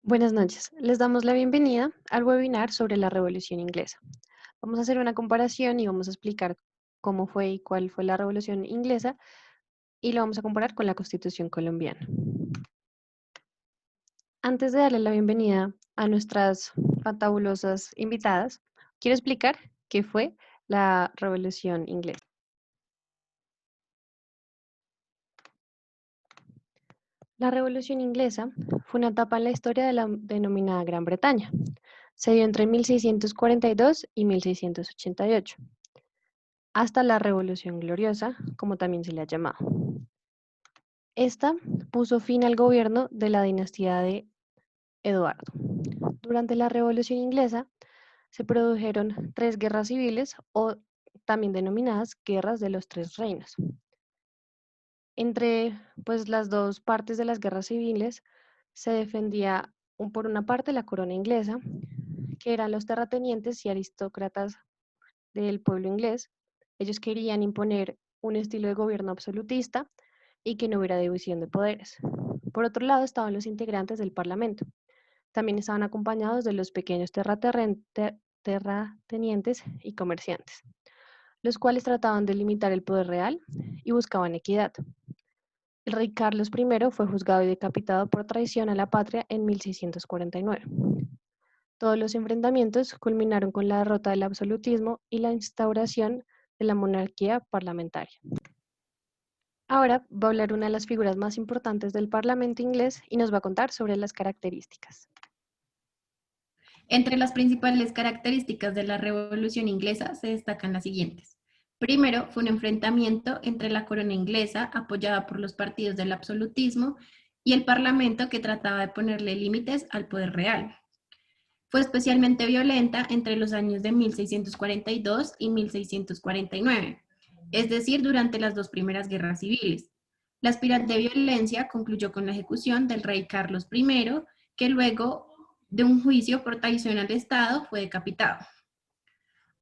Buenas noches. Les damos la bienvenida al webinar sobre la Revolución Inglesa. Vamos a hacer una comparación y vamos a explicar cómo fue y cuál fue la Revolución Inglesa y lo vamos a comparar con la Constitución colombiana. Antes de darle la bienvenida a nuestras fantabulosas invitadas, quiero explicar qué fue la Revolución Inglesa. La Revolución Inglesa fue una etapa en la historia de la denominada Gran Bretaña. Se dio entre 1642 y 1688, hasta la Revolución Gloriosa, como también se le ha llamado. Esta puso fin al gobierno de la dinastía de Eduardo. Durante la Revolución Inglesa se produjeron tres guerras civiles o también denominadas guerras de los tres reinos. Entre las dos partes de las guerras civiles se defendía por una parte la corona inglesa, que eran los terratenientes y aristócratas del pueblo inglés. Ellos querían imponer un estilo de gobierno absolutista y que no hubiera división de poderes. Por otro lado estaban los integrantes del Parlamento. También estaban acompañados de los pequeños terratenientes y comerciantes, los cuales trataban de limitar el poder real y buscaban equidad. El rey Carlos I fue juzgado y decapitado por traición a la patria en 1649. Todos los enfrentamientos culminaron con la derrota del absolutismo y la instauración de la monarquía parlamentaria. Ahora va a hablar una de las figuras más importantes del Parlamento inglés y nos va a contar sobre las características. Entre las principales características de la Revolución Inglesa se destacan las siguientes. Primero, fue un enfrentamiento entre la corona inglesa, apoyada por los partidos del absolutismo, y el Parlamento, que trataba de ponerle límites al poder real. Fue especialmente violenta entre los años de 1642 y 1649, es decir, durante las dos primeras guerras civiles. La espiral de violencia concluyó con la ejecución del rey Carlos I, que luego de un juicio por traición al Estado fue decapitado.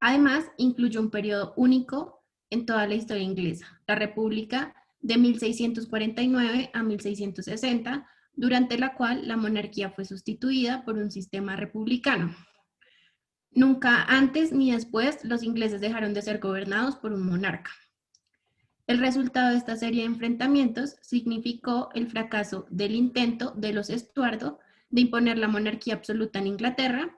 Además, incluyó un periodo único en toda la historia inglesa, la República de 1649 a 1660, durante la cual la monarquía fue sustituida por un sistema republicano. Nunca antes ni después los ingleses dejaron de ser gobernados por un monarca. El resultado de esta serie de enfrentamientos significó el fracaso del intento de los Estuardo de imponer la monarquía absoluta en Inglaterra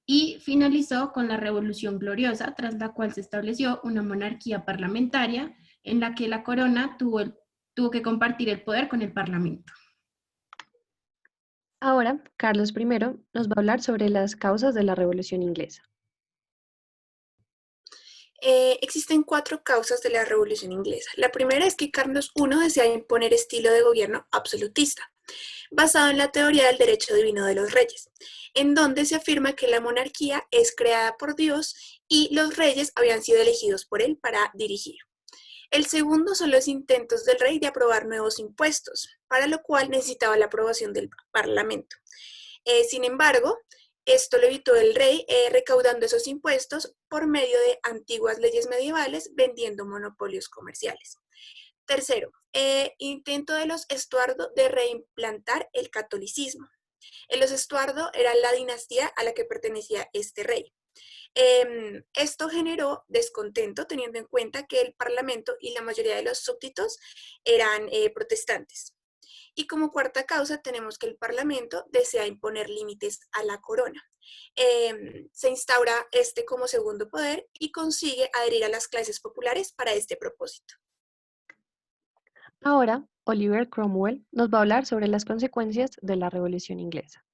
y finalizó con la Revolución Gloriosa, tras la cual se estableció una monarquía parlamentaria en la que la corona tuvo que compartir el poder con el parlamento. Ahora, Carlos I nos va a hablar sobre las causas de la Revolución Inglesa. Existen cuatro causas de la Revolución Inglesa. La primera es que Carlos I desea imponer estilo de gobierno absolutista, basado en la teoría del derecho divino de los reyes, en donde se afirma que la monarquía es creada por Dios y los reyes habían sido elegidos por él para dirigir. El segundo son los intentos del rey de aprobar nuevos impuestos, para lo cual necesitaba la aprobación del Parlamento. Sin embargo, esto lo evitó el rey recaudando esos impuestos por medio de antiguas leyes medievales, vendiendo monopolios comerciales. Tercero, intento de los Estuardo de reimplantar el catolicismo. Los Estuardo era la dinastía a la que pertenecía este rey. Esto generó descontento teniendo en cuenta que el parlamento y la mayoría de los súbditos eran protestantes. Y como cuarta causa tenemos que el Parlamento desea imponer límites a la corona. Se instaura este como segundo poder y consigue adherir a las clases populares para este propósito. Ahora, Oliver Cromwell nos va a hablar sobre las consecuencias de la Revolución Inglesa.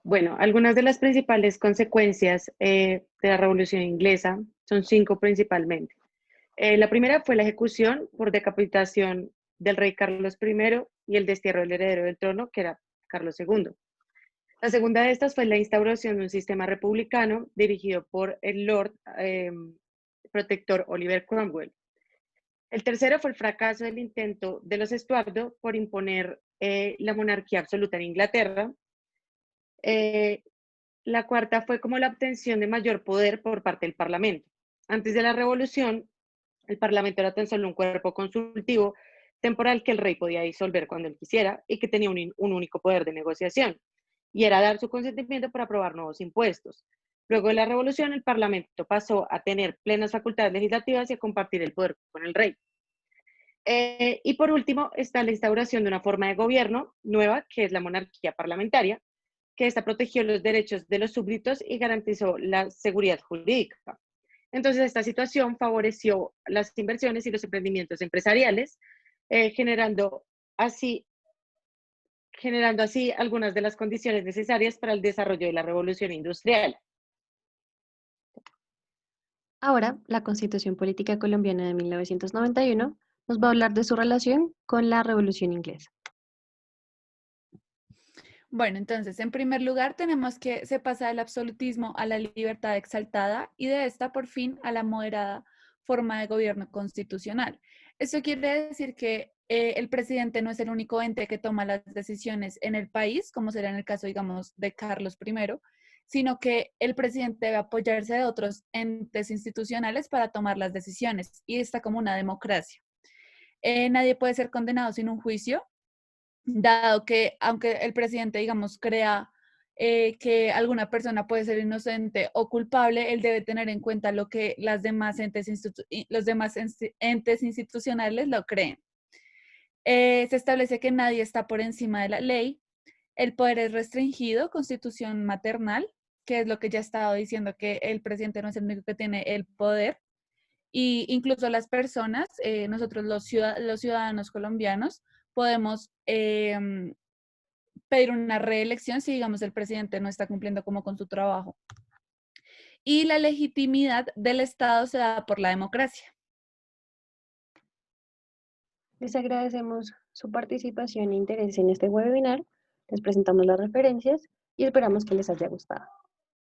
Bueno, algunas de las principales consecuencias de la Revolución Inglesa son cinco principalmente. La primera fue la ejecución por decapitación del rey Carlos I y el destierro del heredero del trono, que era Carlos II. La segunda de estas fue la instauración de un sistema republicano dirigido por el Lord Protector Oliver Cromwell. El tercero fue el fracaso del intento de los Estuardo por imponer la monarquía absoluta en Inglaterra. La cuarta fue como la obtención de mayor poder por parte del Parlamento. Antes de la Revolución, el Parlamento era tan solo un cuerpo consultivo temporal que el rey podía disolver cuando él quisiera y que tenía un único poder de negociación, y era dar su consentimiento para aprobar nuevos impuestos. Luego de la revolución, el Parlamento pasó a tener plenas facultades legislativas y a compartir el poder con el rey. Y por último está la instauración de una forma de gobierno nueva, que es la monarquía parlamentaria, que esta protegió los derechos de los súbditos y garantizó la seguridad jurídica. Entonces, esta situación favoreció las inversiones y los emprendimientos empresariales, generando así algunas de las condiciones necesarias para el desarrollo de la revolución industrial. Ahora, la Constitución Política Colombiana de 1991 nos va a hablar de su relación con la Revolución Inglesa. Bueno, entonces, en primer lugar, tenemos que se pasa del absolutismo a la libertad exaltada y de esta, por fin, a la moderada forma de gobierno constitucional. Eso quiere decir que el presidente no es el único ente que toma las decisiones en el país, como será en el caso, digamos, de Carlos I, sino que el presidente debe apoyarse de otros entes institucionales para tomar las decisiones y está como una democracia. Nadie puede ser condenado sin un juicio, dado que aunque el presidente, digamos, crea que alguna persona puede ser inocente o culpable, él debe tener en cuenta lo que los demás entes institucionales lo creen. Se establece que nadie está por encima de la ley, el poder es restringido, constitución maternal, que es lo que ya he estado diciendo, que el presidente no es el único que tiene el poder, y incluso las personas, nosotros los ciudadanos colombianos, podemos pedir una reelección si, digamos, el presidente no está cumpliendo como con su trabajo. Y la legitimidad del Estado se da por la democracia. Les agradecemos su participación e interés en este webinar. Les presentamos las referencias y esperamos que les haya gustado.